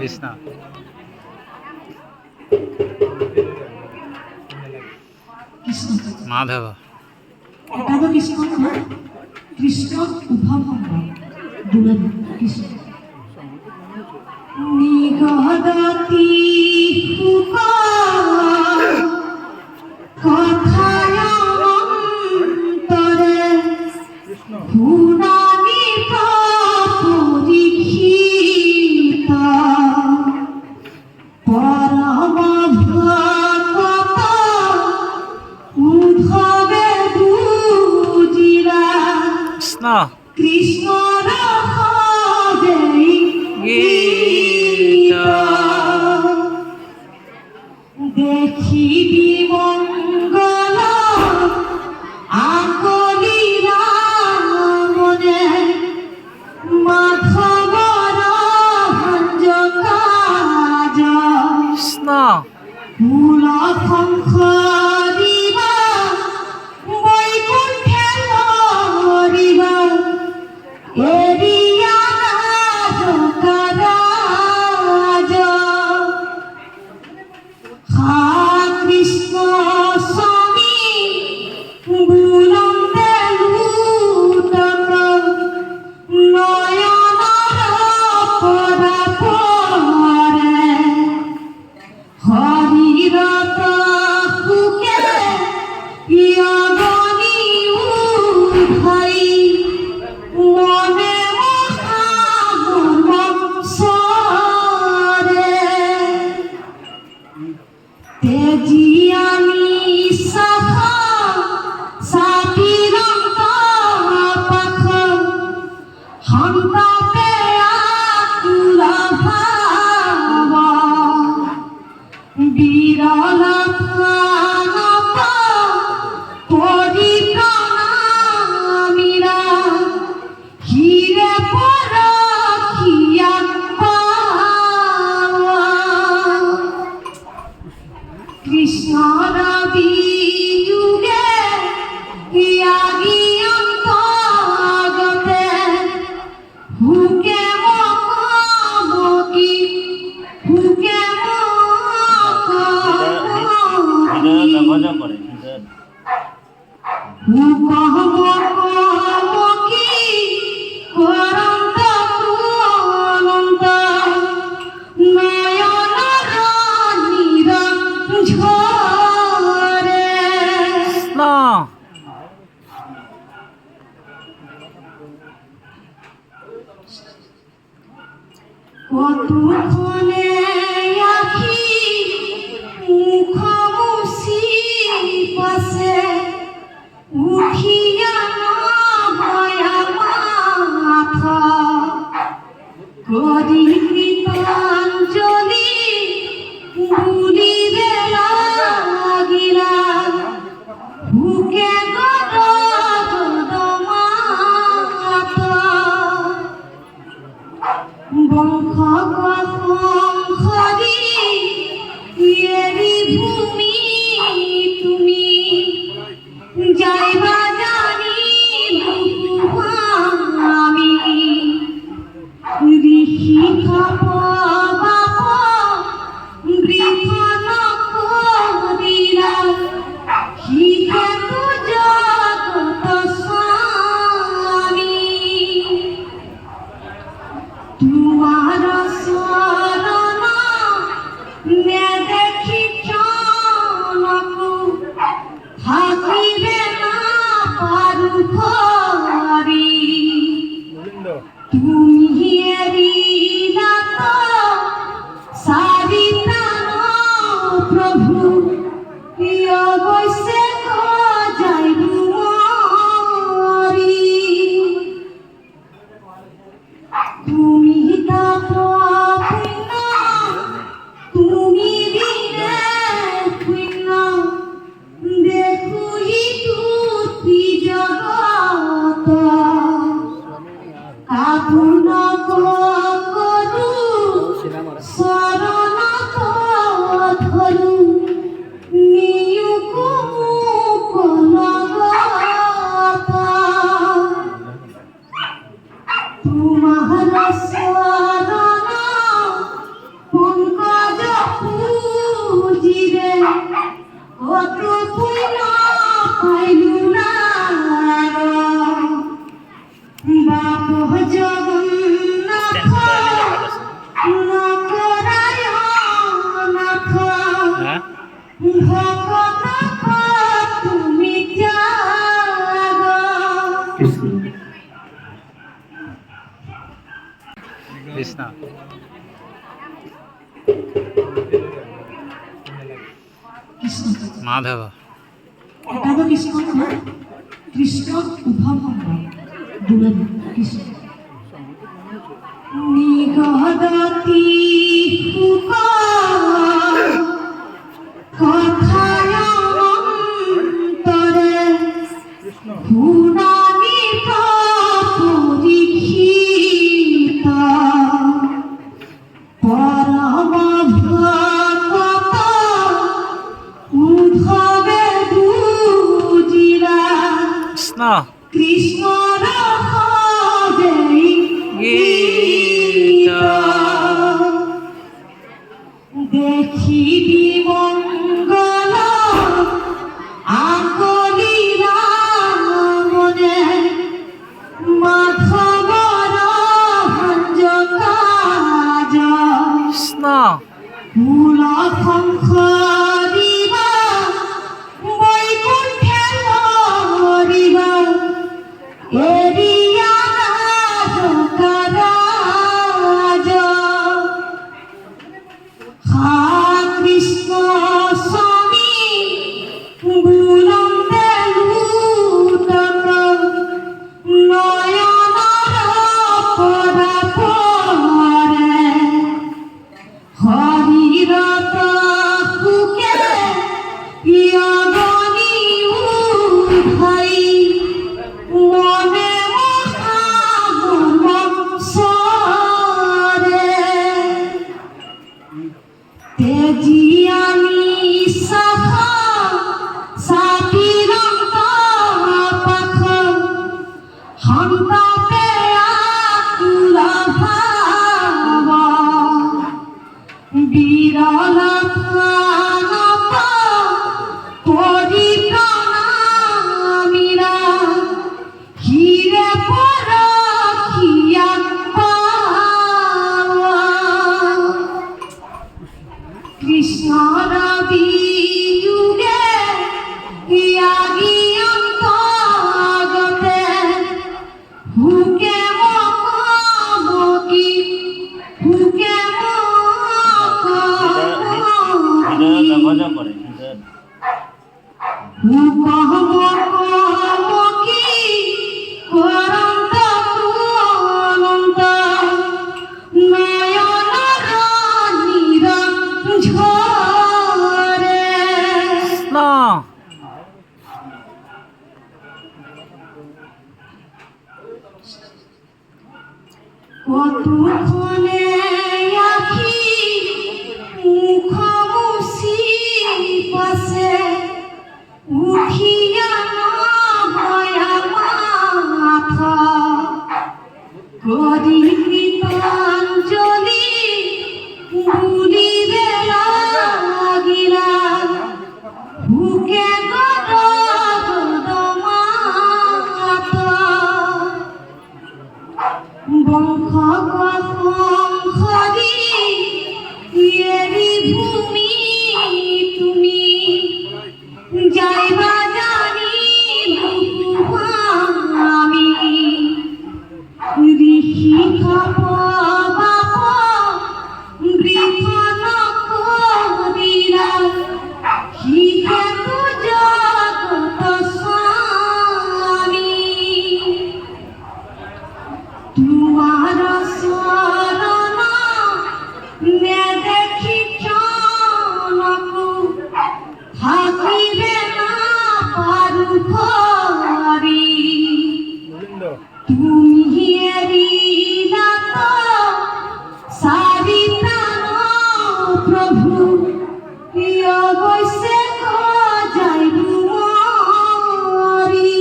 কৃষ্ণ মাধব কৃষ্ণ উভম কৃষ্ণ নিগদতি কথায়ন্তরে ভুনানি পরীক্ষিতা পরম ভক্ত উদ্ধবে বুঝিলা কৃষ্ণর দেখিবি মঙ্গল আকলিরা মনে মাধবর ভঞ্জ কাজ মূল সংসারিবা বৈকুণ্ঠে লরিবা এরিয়া রাজ হা কৃষ্ণ স্বামী বুলন্দে লুটক নয়নর পরাপরে হরিরত কুকে ইয়গনি উঠাই মনে মহামৎসরে তেজিয়ানি সাহা সাপিরন্ত পাখ হন্তাপে আকুলা ভাব বিরল প্রাণপ পরিপ্রণামিরা হিরে পরখিয়া পাওয়া কৃষ্ণর বিযুগে হিয়াগিয়ন্তগতে হুকে মকি হুকে মকি করন্ত অনন্ত নয়নর নিরঞ্জরে কতক্ষণে আখি মুখ মুছি পাশে উঠিয়া ভয়ামা করি কৃতাঞ্জলি ভুলিবে লাগিলা বুকে গদগদ মাত বংশ বংশরি এরি ভূমি তুমি যাইবা জানি আমি ঋষি খাপ বাপ বৃথ নকরিলা শিখে তু জগত স্বামী তোমার শরণ নে দেখি জনকু থাকিবে না পারু ঘরি তুমি এরিলা তো সারিতা প্রভু প্রিয় বৈশে যাইবু মরি তুমি তা পুণ্য তুমি দিনে পুণ্য দেখুই তুই জগত কাপুন করু শরণ ধরু নিয়ুকু কলগত তোমার শরণ পঙ্কজ পূজিবে অত পুণ্য পাইলু না বাপ জগন্নাথ নকরায়নাথ ভগত তুমি ত্যাগ কৃষ্ণ মাধব এটা তো কৃষ্ণ না কৃষ্ণ উভম দুলন কৃষ্ণ নিগদতি কথায় অন্তরে গুণানিত পরীক্ষিত পরম ভগত উদ্ধবে বুঝিলা কৃষ্ণ কৃষ্ণর হৃদয় গীত দেখিবি মঙ্গল আকলিলা মনে মাধবর ভঞ্জ কাজ কৃষ্ণ কুল সংসারিবা বৈকুণ্ঠে লরিবা এরিয়া রাজ হা কৃষ্ণ স্বামী বুলন্দে লুটক নয়নর পরাপরে হরিরত কুকে ইয়গনি উঠাই মনে মহামৎসরে তেজিয়ানি শাখা সাপিরন্ত পাখ হন্তাপে আকুলা ভাব বিরল প্রাণপ পরিপ্রাণামিরা হিরে পরখিয়া পাওয়া কৃষ্ণর বিযুগে ইয়াগিয়ন্তগতে হুকে মকি হুকে মকি হুকমকি করন্ত অনন্ত কতক্ষণে আখি মুখমুচি পাছে উঠিয়া নগয়া মাথা করি কৃতাঞ্জলি বুলিবে লাগিলা বুকে গদমাতা বংশ বংশী এৰি ভূমি তুমি যাইবা জানি আমি ঋষি খাব বাপ বৃথ নকৰিলা শিখেতু জগত স্বামী তোমাৰ চৰণ নেদেখি ক্ষণকো থাকিবে নাপাৰো ভৰি তুমি এৰিলা চাৰি প্ৰাণ প্ৰভু প্ৰিয় গৈছে গজাই মৰি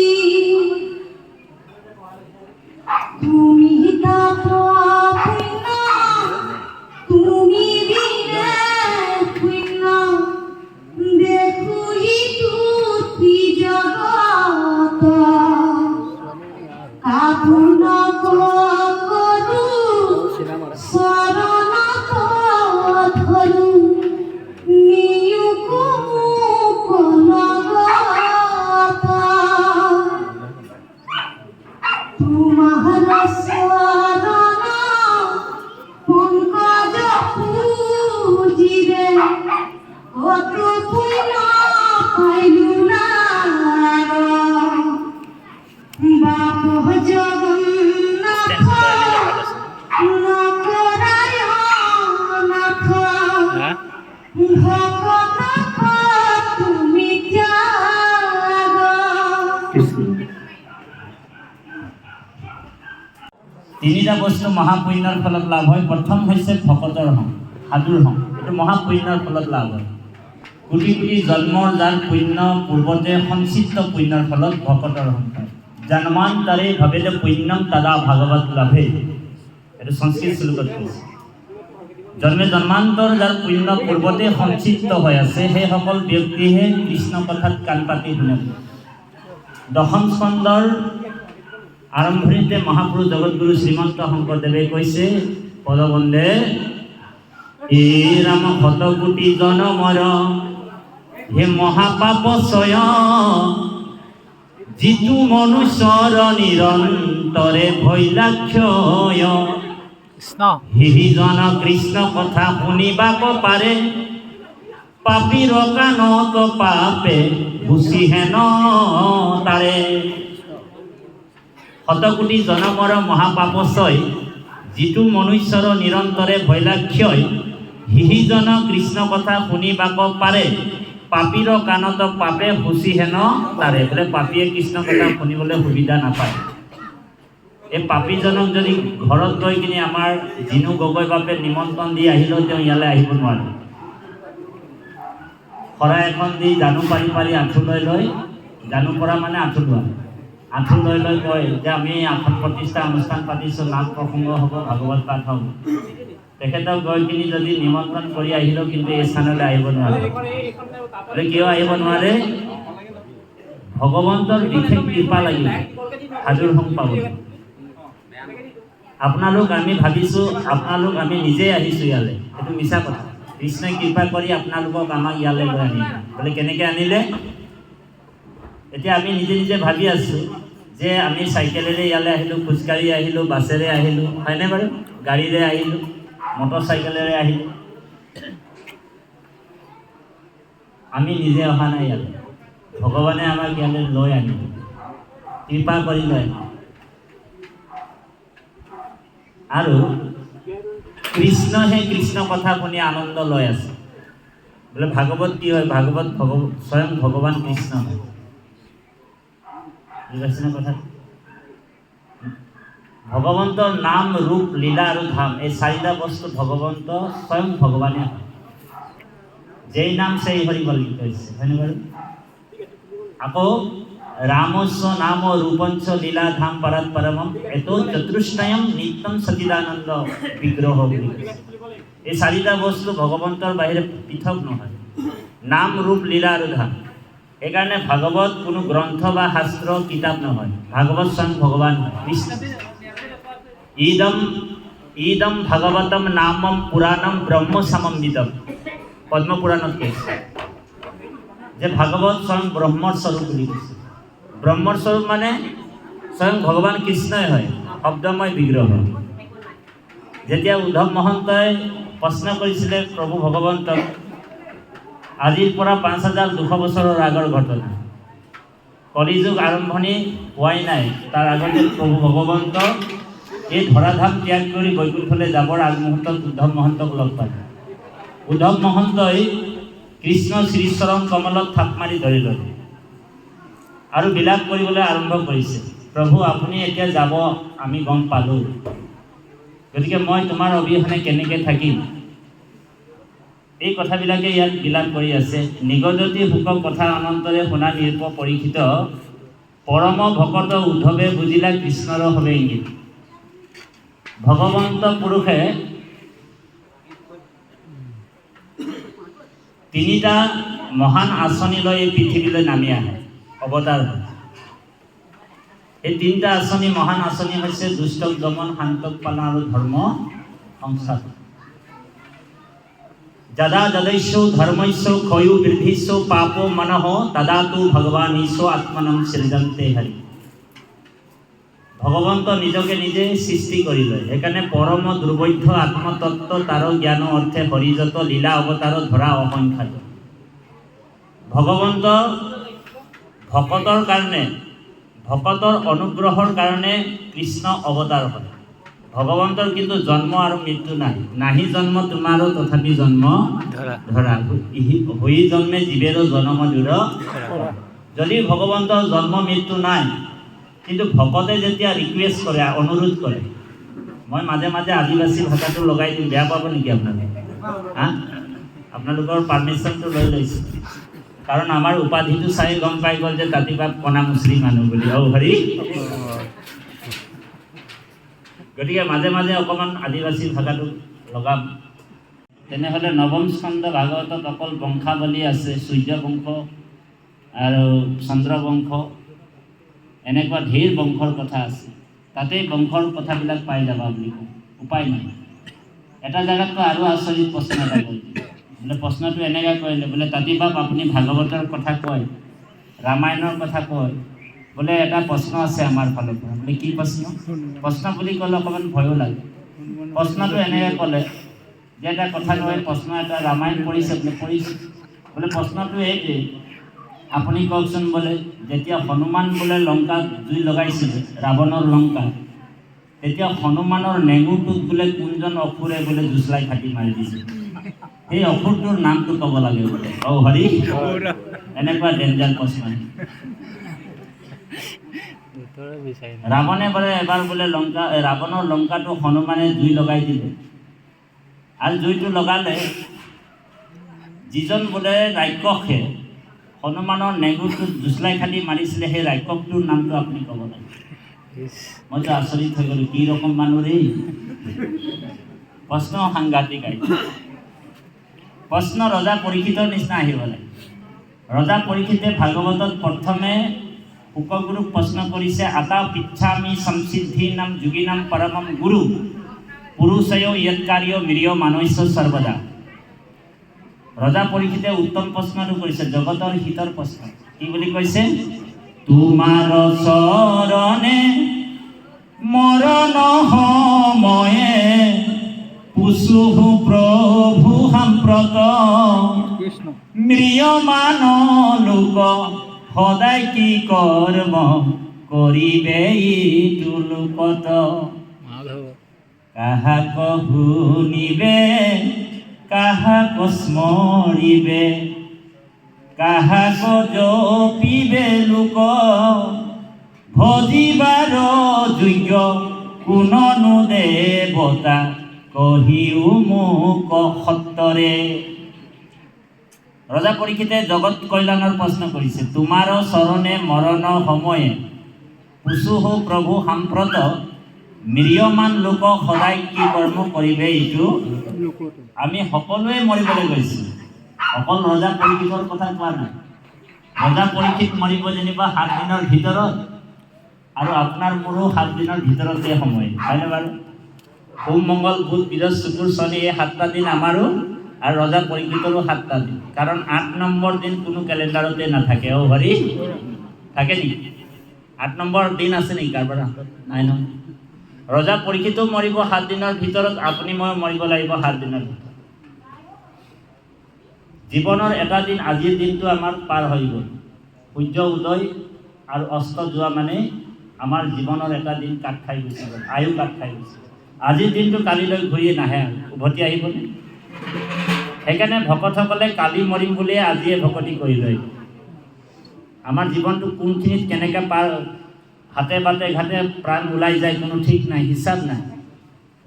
তুমি তাপন্য তুমি বিনে পুণ্য দেখো ইটো জগত কাপুন কৰো শৰণ ধৰো নিয়োগ লগত তোমাৰ শৰণ পংকজ পূজিৰে অত পুণ্য পাইলো না বাপ জগন্নাথ নকৰায় নাথ ভকত তুমি ত্যাগ তিনিটা বস্তু মহাপুণ্যৰ ফলত লাভ হয়। প্ৰথম হৈছে ভকতৰ হং, সাধুৰ হং। এইটো মহাপুণ্যৰ ফলত লাভ হয়। কোটি কোটি জন্মৰ যাৰ পুণ্য পূৰ্বতে সঞ্চিত পুণ্যৰ ফলত ভকতৰ হং হয়। জন্মান্তৰে ভাবিলে পুণ্যম তদা ভাগৱত লাভে, এইটো সংস্কৃত শ্লোকত কৈছে। জন্মে জন্মান্তৰ যাৰ পুণ্য পূৰ্বতে সঞ্চিত হৈ আছে সেইসকল ব্যক্তিহে কৃষ্ণ কথাত কাণ পাতি শুনে। দশম স্কন্ধৰ আৰম্ভণিতে মহাপুৰুষ জগতগুৰু শ্ৰীমন্ত শংকৰদেৱে কৈছে পদবন্দে এ ৰাম শতকোটি জনমৰ হে মহাপাপ চয় যিটো মনুষ্যৰ নিৰন্তৰে ভৈলাক্ষয় কৃষ্ণ হিজন কৃষ্ণ কথা শুনিবাক পাৰে পাপীৰ কাণত পাপে গুচি হেন তাৰে। শতকোটি জনমৰ মহাপাপচয় যিটো মনুষ্যৰ নিৰন্তৰে ভৈলাক্ষয় হিজন কৃষ্ণ কথা শুনিবাক পাৰে পাপীৰ কাণত পাপে শুচি হেন তাৰে। বোলে পাপীয়ে কৃষ্ণ কথা শুনিবলৈ সুবিধা নাপায়। এই পাপীজনক যদি ঘৰত গৈ কিনি আমাৰ জিনু গগৈ বাপে নিমন্ত্ৰণ দি আহিলেও তেওঁ ইয়ালৈ আহিব নোৱাৰে। শৰাই এখন দি জানু পাৰি পাৰি আঁঠু লৈ লৈ, জানু পৰা মানে আঁঠু লোৱা, আঁঠু লৈ লৈ কয় যে আমি আসন প্ৰতিষ্ঠা অনুষ্ঠান পাতিছোঁ, নাম প্ৰসংগ হ'ব, ভাগৱত পাঠ হ'ব। তেখেতক গৈ কিনি যদি নিমন্ত্ৰণ কৰি আহিলেও কিন্তু এই স্থানলৈ আহিব নোৱাৰে। কিয় আহিব নোৱাৰে? ভগৱন্তৰ বিশেষ কৃপা লাগিব সাধুৰ সং পাবলৈ। আপোনালোক আমি ভাবিছোঁ আপোনালোক আমি নিজেই আহিছোঁ ইয়ালৈ, সেইটো মিছা কথা। কৃষ্ণই কৃপা কৰি আপোনালোকক আমাক ইয়ালৈ লৈ আনিলে। বোলে কেনেকৈ আনিলে? এতিয়া আমি নিজে নিজে ভাবি আছোঁ যে আমি চাইকেলেৰে ইয়ালৈ আহিলোঁ, খোজকাঢ়ি আহিলোঁ, বাছেৰে আহিলোঁ, হয়নে বাৰু? গাড়ীৰে আহিলোঁ, মটৰ চাইকেলেৰে আহিলোঁ। আমি নিজে অহা নাই ইয়ালৈ, ভগৱানে আমাক ইয়ালৈ লৈ আনিলে, কৃপা কৰি লৈ আনিলে। আৰু কৃষ্ণহে কৃষ্ণ কথা শুনি আনন্দ লৈ আছে। বোলে ভাগৱত কি হয়? ভাগৱত স্বয়ং ভগৱান কৃষ্ণ হয়। বুজি পাইছেনে কথা? ভগৱন্তৰ নাম ৰূপ লীলা আৰু ধাম এই চাৰিটা বস্তু ভগৱন্ত স্বয়ং ভগৱানে হয়। যেই নাম সেই হৰি বুলি কৈছে, হয়নে বাৰু? আকৌ ৰামস্য নাম ৰূপঞ্চ লীলা ধাম পৰাৎ পৰমম এতো চতুষ্টয়ম নিত্যম সচিদানন্দ বিগ্ৰহ বুলি কৈছে। এই চাৰিটা বস্তু ভগৱন্তৰ বাহিৰে পৃথক নহয়, নাম ৰূপ লীলা আৰু ধাম। সেইকাৰণে ভাগৱত কোনো গ্ৰন্থ বা শাস্ত্ৰ কিতাপ নহয়, ভাগৱত স্বয়ং ভগৱান কৃষ্ণ। ইদম ভাগৱতম নামম পুৰাণম ব্ৰহ্ম সমন্বিতম, পদ্মপুৰাণত কৈছে যে ভাগৱত স্বয়ং ব্ৰহ্মৰ স্বৰূপ বুলি কৈছে। ব্ৰহ্মৰ স্বৰূপ মানে স্বয়ং ভগৱান কৃষ্ণই হয়, শব্দময় বিগ্ৰহ। যেতিয়া উদ্ধৱ মহন্তই প্ৰশ্ন কৰিছিলে প্ৰভু ভগৱন্তক, আজিৰ পৰা 5200 বছৰৰ আগৰ ঘটনা, কলিযুগ আৰম্ভণি হোৱাই নাই, তাৰ আগতে প্ৰভু ভগৱন্ত এই ধৰাধাম ত্যাগ কৰি বৈকুণ্ঠলৈ যাবৰ আগমুহূৰ্তত উদ্ধৱ মহন্তক লগ পালে। উদ্ধৱ মহন্তই কৃষ্ণ শ্ৰীচৰণ কমলত থাপ মাৰি ধৰি ল'লে আৰু বিলাপ কৰিবলৈ আৰম্ভ কৰিছে, প্ৰভু আপুনি এতিয়া যাব, আমি গম পালোঁ, গতিকে মই তোমাৰ অবিহনে কেনেকৈ থাকিম। এই কথাবিলাকে ইয়াত বিলাপ কৰি আছে। নিগদতি সুখ কথা অনন্তৰে শুনা নিৰ্প পৰীক্ষিত, পৰম ভকত উদ্ধৱে বুজিলা কৃষ্ণৰ হবে ইংগিত। ভগৱন্ত পুৰুষে তিনিটা মহান আঁচনি লৈ এই পৃথিৱীলৈ নামি আহে, অৱতাৰ হয়। এই তিনিটা আঁচনি, মহান আঁচনি হৈছে দুষ্টক দমন, শান্তক পালন আৰু ধৰ্ম সংস্থাপন। যদা যদৈস্য ধৰ্মস্য ক্ষয়ো বৃদ্ধিস্য পাপো মনঃ তদা তু ভগৱান ঈশো আত্মনম সৃজন্তে হৰি। ভগৱন্ত নিজকে নিজে সৃষ্টি কৰি লয়। সেইকাৰণে পৰম দুৰ্বৈধ্য আত্মতত্ত্ব তাৰ জ্ঞান অৰ্থে হৰিযত লীলা অৱতাৰ ধৰা অসংখ্যাত। ভগৱন্ত ভকতৰ কাৰণে, ভকতৰ অনুগ্ৰহৰ কাৰণে কৃষ্ণ অৱতাৰ হয়। ভগৱন্তৰ কিন্তু জন্ম আৰু মৃত্যু নাই। নাহি জন্ম তোমাৰো তথাপি জন্ম ধৰা, হৈ জন্মে জীৱেৰো জন্ম দূৰ। যদি ভগৱন্তৰ জন্ম মৃত্যু নাই, কিন্তু ভকতে যেতিয়া ৰিকুৱেষ্ট কৰে, অনুৰোধ কৰে, মই মাজে মাজে আদিবাসী ভাষাটো লগাই দিম, বেয়া পাব নেকি আপোনালোকে? আপোনালোকৰ পাৰ্মিশ্যনটো লৈ লৈছোঁ, কাৰণ আমাৰ উপাধিটো চাই গম পাই গ'ল যে জাতিবাদ কণা মুছলি মানুহ বুলি। হৰি, গতিকে মাজে মাজে অকণমান আদিবাসী ভাষাটো লগাম। তেনেহ'লে নৱম স্কন্ধ ভাগৱতত অকল বংশাৱলী আছে, সূৰ্য বংশ আৰু চন্দ্ৰ বংশ, এনেকুৱা ঢেৰ বংশৰ কথা আছে। তাতেই বংশৰ কথাবিলাক পাই যাবা বুলি কওঁ, উপায় নাই। এটা জেগাততো আৰু আচৰিত প্ৰশ্ন এটা কৰিলে, বোলে প্ৰশ্নটো এনেকৈ কৰিলে, বোলে তাতিবাপ আপুনি ভাগৱতৰ কথা কয়, ৰামায়ণৰ কথা কয়, বোলে এটা প্ৰশ্ন আছে আমাৰ ফালৰ পৰা। বোলে কি প্ৰশ্ন? প্ৰশ্ন বুলি ক'লে অকণমান ভয়ো লাগে। প্ৰশ্নটো এনেকৈ ক'লে যে এটা কথা কয়, প্ৰশ্ন এটা, ৰামায়ণ পঢ়িছে বোলে? পঢ়িছে। বোলে প্ৰশ্নটো এইটোৱে, আপুনি কওকচোন, বোলে যেতিয়া হনুমান বোলে লংকাত জুই লগাইছিলে, ৰাৱণৰ লংকা, তেতিয়া হনুমানৰ নেঙুৰটোত বোলে কোনজন অসুৰে বোলে জুচলাই কাটি মাৰি দিছিল? সেই অসুৰটোৰ নামটো ক'ব লাগে বোলে। হৰি, এনেকুৱা ডেঞ্জাৰ প্ৰশ্ন। ৰাৱণে বোলে এবাৰ বোলে ৰাৱণৰ লংকাটো হনুমানে জুই লগাই দিলে, আৰু জুইটো লগালে, যিজন বোলে ৰাক্ষসে হনুমানৰ নেগুৰটোত জুচলাই খাটি মাৰিছিলে, সেই ৰাক্ষসটোৰ নামটো আপুনি ক'ব লাগে। মইতো আচৰিত হৈ গ'লোঁ, কি ৰকম মানুহ ৰে। প্ৰশ্ন সাংঘাতিক আহিছে। প্ৰশ্ন ৰজা পৰীক্ষিতৰ নিচিনা আহিব লাগে। ৰজা পৰীক্ষিতে ভাগৱতত প্ৰথমে শুকগুৰুক প্ৰশ্ন কৰিছে, আতা পিচ্ছামি সংসিদ্ধি নাম যোগী নাম পৰমম গুৰু পুৰুষয় য়ৎকাৰ্য মিৰিয় মানৈশ্য সৰ্বদা। ৰজা পৰীক্ষিতে উত্তম প্ৰশ্নটো কৰিছে, জগতৰ হিতৰ প্ৰশ্ন। কি বুলি কৈছে? তোমাৰ চৰণে মৰণ সময়ে পুছুহু প্ৰভু সাম্প্ৰত, ম্ৰিয়মান লোক সদায় কি কৰ্ম কৰিবে ইটো লোকত, কাহাক শুনিবে কাহাক স্মৰিবে, কাহাক জপিবে লোক, ভজিবাৰ যোগ্য কোননো দেৱতা কহিও মোক সত্তৰে। ৰজা পৰীক্ষিতে জগত কল্যাণৰ প্ৰশ্ন কৰিছে। তোমাৰ চৰণে মৰণ সময়ে পুছু হো প্ৰভু সাম্প্ৰত মিৰিয়মান লোক সদায় কি কৰ্ম কৰিবে এইটো। আমি সকলোৱে মৰিবলৈ গৈছোঁ, অকল ৰজা পৰীক্ষিতৰ কথা কোৱা নাই। ৰজা পৰীক্ষিত মৰিব যেনিবা 7 দিনৰ ভিতৰত, আৰু আপোনাৰ মোৰো 7 দিনৰ ভিতৰতে সময়, হয়নে বাৰু? সোম মংগল বুধ বৃহস্পতি শুক্ৰ শনি এই 7টা দিন আমাৰো, আৰু ৰজা পৰীক্ষিতৰো 7টা দিন। কাৰণ 8 নম্বৰ দিন কোনো কেলেণ্ডাৰতে নাথাকে। অ হৰি, থাকে নেকি? 8 নম্বৰ দিন আছে নেকি কাৰোবাৰ হাতত? নাই নহয়। ৰজা পৰীক্ষিতো মৰিব 7 দিনৰ ভিতৰত, আপুনি মই মৰিব লাগিব 7 দিনৰ ভিতৰত। জীৱনৰ এটা দিন, আজিৰ দিনটো আমাৰ পাৰ হৈ গ'ল। সূৰ্য উদয় আৰু অস্ত যোৱা মানে আমাৰ জীৱনৰ এটা দিন কাট খাই গুচি গ'ল, আয়ু কাট খাই গৈছে। আজিৰ দিনটো কালিলৈ ঘূৰি নাহে, উভতি আহিবনে? সেইকাৰণে ভকতসকলে কালি মৰিম বুলিয়ে আজিয়ে ভকতি কৰি লয়। আমাৰ জীৱনটো কোনখিনিত কেনেকৈ পাৰ, হাতে বাটে ঘাটে প্ৰাণ ওলাই যায় কোনো ঠিক নাই, হিচাপ নাই।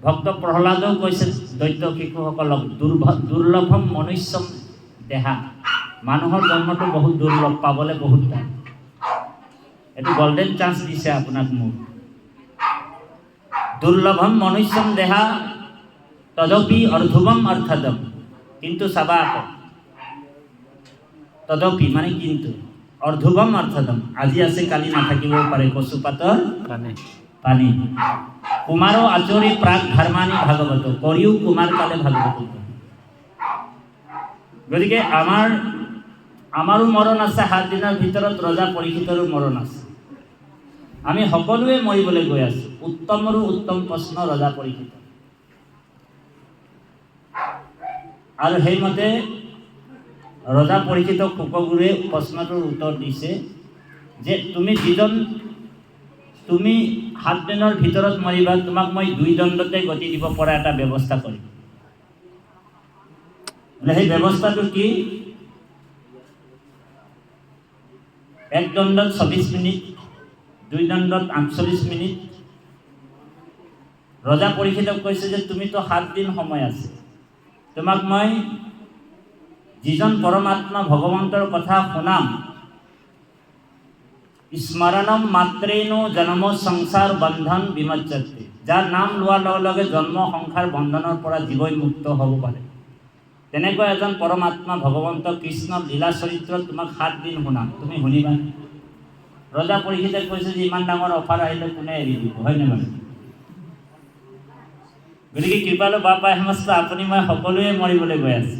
ভক্ত প্ৰহ্লাদেও কৈছে দৈত্য শিশুসকলক, দুৰ্লভম মনুষ্যম দেহা, মানুহৰ জন্মটো বহুত দুৰ্লভ, পাবলৈ বহুত টান। এইটো গল্ডেন চান্স দিছে আপোনাক মোক। দুৰ্লভম মনুষ্যম দেহা তদপি অৰ্ধুৱম অৰ্থদম। কিন্তু চাবা আকৌ, তদপি মানে কিন্তু, অৰ্ধুৱম অৰ্থদম, আজি আছে কালি নাথাকিবও পাৰে, কচুপাতৰ পানী। কুমাৰো আচৰি প্ৰাক ধৰ্মানী ভাগৱত, কৰিও কুমাৰ কালে ভাগৱত। গতিকে আমাৰো মৰণ আছে 7 দিনৰ ভিতৰত, ৰজা পৰীক্ষিতৰো মৰণ আছে। আমি সকলোৱে মৰিবলৈ গৈ আছোঁ। উত্তমৰো উত্তম প্ৰশ্ন ৰজা পৰীক্ষিত। আৰু সেইমতে ৰজা পৰীক্ষিতক শুকগুৰুৱে প্ৰশ্নটোৰ উত্তৰ দিছে যে তুমি 7 দিনৰ ভিতৰত মৰিবা, তোমাক মই 2 দণ্ডতে গতি দিব পৰা এটা ব্যৱস্থা কৰিম। সেই ব্যৱস্থাটো কি? 1 দণ্ডত 24 মিনিট, 2 দণ্ডত 48 মিনিট। ৰজা পৰীক্ষিতক কৈছে যে তুমিতো 7 দিন সময় আছে, তোমাক মই যিজন পৰমাত্মা ভগৱন্তৰ কথা শুনাম, স্মৰণম মাত্ৰেনো জন্ম সংসাৰ বন্ধন বিমজ্জতে, যাৰ নাম লোৱাৰ লগে লগে জন্ম সংসাৰ বন্ধনৰ পৰা জীৱই মুক্ত হ'ব পাৰে, তেনেকৈ এজন পৰমাত্মা ভগৱন্ত কৃষ্ণৰ লীলা চৰিত্ৰ তোমাক 7 দিন শুনাম, তুমি শুনিবা? ৰজা পৰীক্ষিতে কৈছে যে ইমান ডাঙৰ অফাৰ আহিলে কোনে এৰি দিব, হয় নে বাৰু? গতিকে কৃপালু বাপা হেমস্ত, আপুনি মই সকলোৱে মৰিবলৈ গৈ আছে।